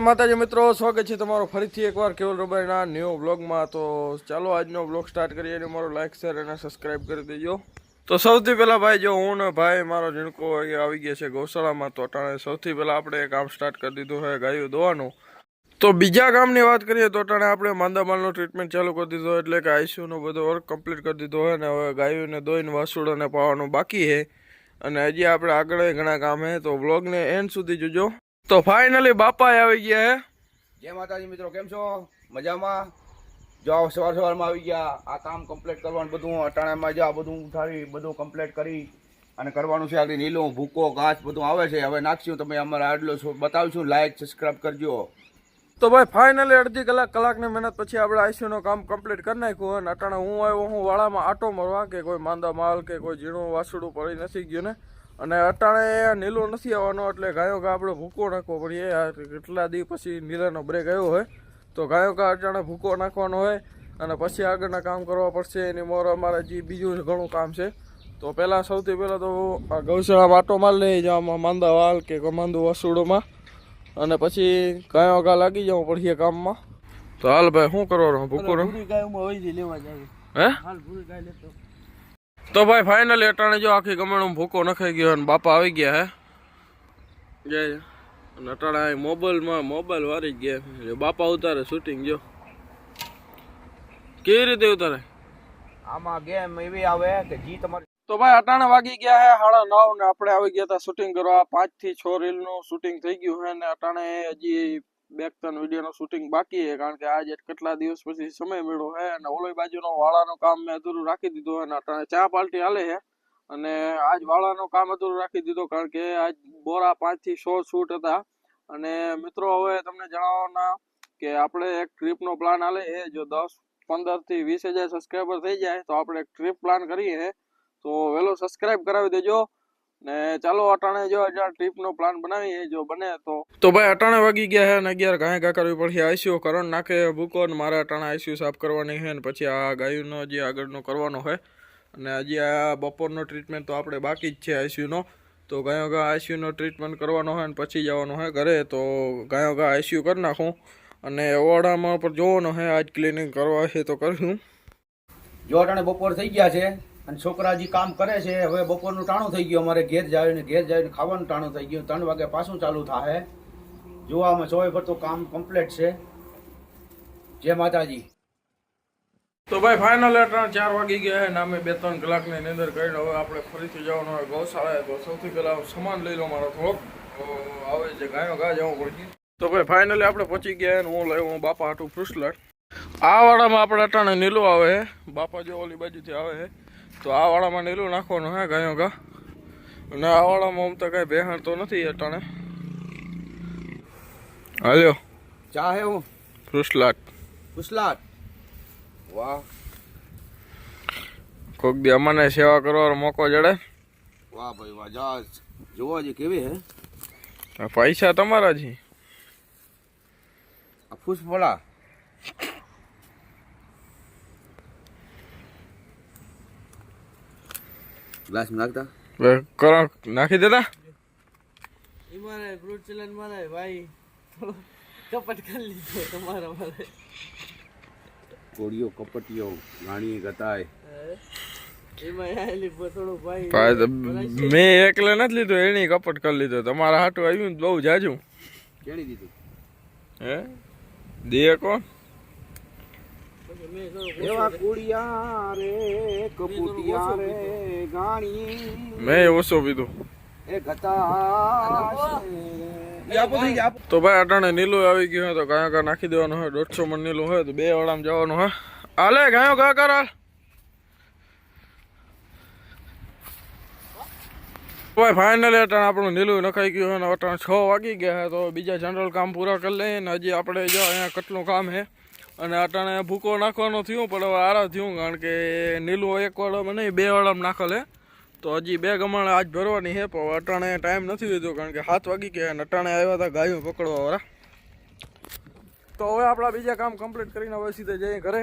માતાજી મિત્રો, સ્વાગત છે તમારો ફરીથી એકવાર કેવલ રબારીના ન્યૂ વ્લોગમાં। તો ચાલો આજનો વ્લોગ સ્ટાર્ટ કરીએ અને મારો લાઈક શેર અને સબસ્ક્રાઈબ કરી દેજો। તો સૌથી પહેલાં ભાઈ જો હું ને ભાઈ મારો ઝીણકો આવી ગયા છે ગૌશાળામાં। તો અટાણે સૌથી પહેલાં આપણે કામ સ્ટાર્ટ કરી દીધું છે ગાયું દોવાનું। તો બીજા કામની વાત કરીએ તો અટાણે આપણે માંદામાલનો ટ્રીટમેન્ટ ચાલુ કરી દીધો, એટલે કે આઈસીયુનો બધો વર્ક કમ્પ્લીટ કરી દીધો હોય ને હવે ગાયોને દોઈને વાસુડાને પાવાનું બાકી છે અને હજી આપણે આગળ ઘણા કામ છે। તો વ્લોગને એન્ડ સુધી જોજો। તો ફાઇનલી બાપા આવી ગયા હે। જય માતાજી મિત્રો, કેમ છો? મજામાં? જો સવારમાં આવી ગયા, આ કામ કમ્પ્લીટ કરવાનું બધું અટાણામાં જો બધું ઉઠાવી બધું કમ્પ્લીટ કરી અને કરવાનું છે। આગળ નીલું ભૂકો ઘાસ બધું આવે છે, હવે નાખશું। તમે અમારા આટલો બતાવશું, લાઈક સબસ્ક્રાઈબ કરજો। તો ભાઈ ફાઇનલી અડધી કલાકની મહેનત પછી આપણે આઈસીયુનું કામ કમ્પ્લીટ કરી નાખ્યું અને અટાણે હું આવ્યો હું વાળામાં આટો મારવા કે કોઈ માંદા માલ કે કોઈ ઝીણું વાસડું પડી નથી ગયું ને, અને અટાણે નીલો નથી આવવાનો એટલે ગાયો ઘા આપણે ભૂકો નાખવો પડીએ। કેટલા દી પછી નીલાનો બ્રેક આવ્યો હોય તો ગાયો ઘા અટાણે ભૂકો નાખવાનો હોય અને પછી આગળના કામ કરવા પડશે। એની મોર અમારે જે બીજું ઘણું કામ છે। તો પહેલાં સૌથી પહેલાં તો આ ગૌશાળામાં આટો માર લઈ જવામાં માંદા વાલ કે માંદું વાસુડોમાં, અને પછી ગાયો ઘા લાગી જવું પડશે કામમાં। તો હાલ ભાઈ શું કરવાનું? ભૂકો હે? તો ભાઈ ફાઇનલી અટાણે જો આખી ગમણમાં ભૂકો નખાઈ ગયો અને બાપા આવી ગયા હે જય, અને અટાણે મોબાઈલ વારી ગયા। બાપા ઉતારે શૂટિંગ જો કેવી રીતે ઉતારે, આમાં ગેમ એવી આવે કે જી તમારી। તો ભાઈ અટાણે વાગી ગયા હે 9:30 ને આપણે આવી ગયા હતા શૂટિંગ કરવા। 5 થી 6 રીલનું શૂટિંગ થઈ ગયું છે ને અટાણે હજી 2-3 વિડીયોનું શૂટિંગ બાકી છે, કારણ કે આજે કેટલા દિવસ પછી સમય મળ્યો છે અને ઓલી બાજુનો વાળાનું કામ મેં અધૂરું રાખી દીધું અને અટાણે ચા પાર્ટી હાલે છે અને આજ વાળાનું કામ અધૂરું રાખી દીધું, કારણ કે આજ બોરા 5 થી 6 શૂટ હતા। અને મિત્રો હવે તમને જણાવવાના કે આપણે એક ટ્રીપનો પ્લાન હાલે છે। જો 10-15 થી 20,000 સબસ્ક્રાઈબર થઈ જાય તો આપણે એક ટ્રીપ પ્લાન કરીએ, તો વહેલો સબસ્ક્રાઈબ કરાવી દેજો ને ચાલો અટાણે જો ટ્રીપનો પ્લાન બનાવીએ જો બને તો ભાઈ અટાણે વાગી ગયા છે ને 11 ગાય ઘા કરવી પડશે। આઈસીયુ કરણ નાખે ભૂકો ને મારે અટાણે આઈસીયુ સાફ કરવાની છે ને પછી આ ગાયુંનો જે આગળનો કરવાનો છે અને હજી આ બપોરનો ટ્રીટમેન્ટ તો આપણે બાકી જ છે આઈસીયુનો। તો ગાયો ઘા આઈસીયુનો ટ્રીટમેન્ટ કરવાનો હોય ને પછી જવાનું છે ઘરે। તો ગાયો ઘા આઈસીયુ કરી નાખું અને ઓરડામાં પર જોવાનો છે, આજ ક્લિનિંગ કરવા છે તો કરશું। જો અટાણે બપોર થઈ ગયા છે અને છોકરા હજી કામ કરે છે। હવે બપોરનું ટાણું થઈ ગયું, અમારે ઘેર જઈને ખાવાનું ટાણું થઈ ગયું। 3 વાગે પાછું ચાલુ થાય। જોવામાં 100 પર તો કામ કમ્પ્લીટ છે। જય માતાજી। તો ભાઈ ફાઇનલ અટાણે 4 વાગી ગયા છે ને અમે 2-3 કલાકની અંદર કરીને હવે આપણે ફરીથી જવાનું હોય ગૌશાળાએ। તો સૌથી પહેલાં સામાન લઈ લો મારો થોડોક, હવે જે ગાયો ઘા જવું પડશે। તો ભાઈ ફાઇનલી આપણે પહોંચી ગયા ને હું લાવ્યો બાપા હાટું ફ્રુસલાટ। આ વાળામાં આપણે અટાણે નીલું આવે છે, બાપા જો ઓલી બાજુથી આવે છે તો આ વાળામાં નીલું નાખવાનું હે ગાયો ઘા, અને આ વાળામાં આમ તો કાંઈ બેહાણ તો નથી અટાણે। હાલ્યો ચા હે હું ફ્રુસલાટ વાહ, કોક દી અમને સેવા કરવાનો મોકો જડે। વાહ ભાઈ વાહ, જા જોવા જે કેવી હે, પૈસા તમારા છે। આ ફૂસફળા ગ્લાસ નાખતા કરો નાખી દેતા મારે ફ્રૂટ સલાડ મારે ભાઈ કપટ કરી લીધો તમારા મારે કોળીઓ કપટીઓ ગાણી ગતાય એમાં આલી થોડું ભાઈ મેં એકલે નથી લીધો, એની કપટ કરી લીધો। તમારા હાટું આવ્યું બહુ જાજુ કેણી દીધું હે દે કોણ એવા કુડિયા રે કપુટિયા રે ગાણી મેં ઓછો પીધું એ ગતા। તો ભાઈ અટાણે નીલું આવી ગયું હોય તો ગાયો ઘા નાખી દેવાનું હોય। 150 મણ નીલું હોય તો 2 વાળામાં જવાનું હોય। હાલે ગાયો ઘા કર હાલ। ભાઈ ફાઇનલી અટાણે આપણું નીલું નખાઈ ગયું હોય ને અટાણે 6 વાગી ગયા છે। તો બીજા જનરલ કામ પૂરા કરી લઈએ ને હજી આપણે જો અહીંયા કેટલું કામ છે અને અટાણે ભૂકો નાખવાનો થયું પણ હવે આરા થયું, કારણ કે નીલું 1 વાળામાં નહીં 2 વાળામાં નાખેલે તો હજી 2 ગમાણ આજ ભરવાની છે પણ અટાણે ટાઈમ નથી લીધો, કારણ કે 7 વાગી ગયા અને અટાણે આવ્યા હતા ગાયો પકડવા વાળા। તો હવે આપણા બીજા કામ કમ્પ્લીટ કરીને હવે સીધે જઈએ ઘરે।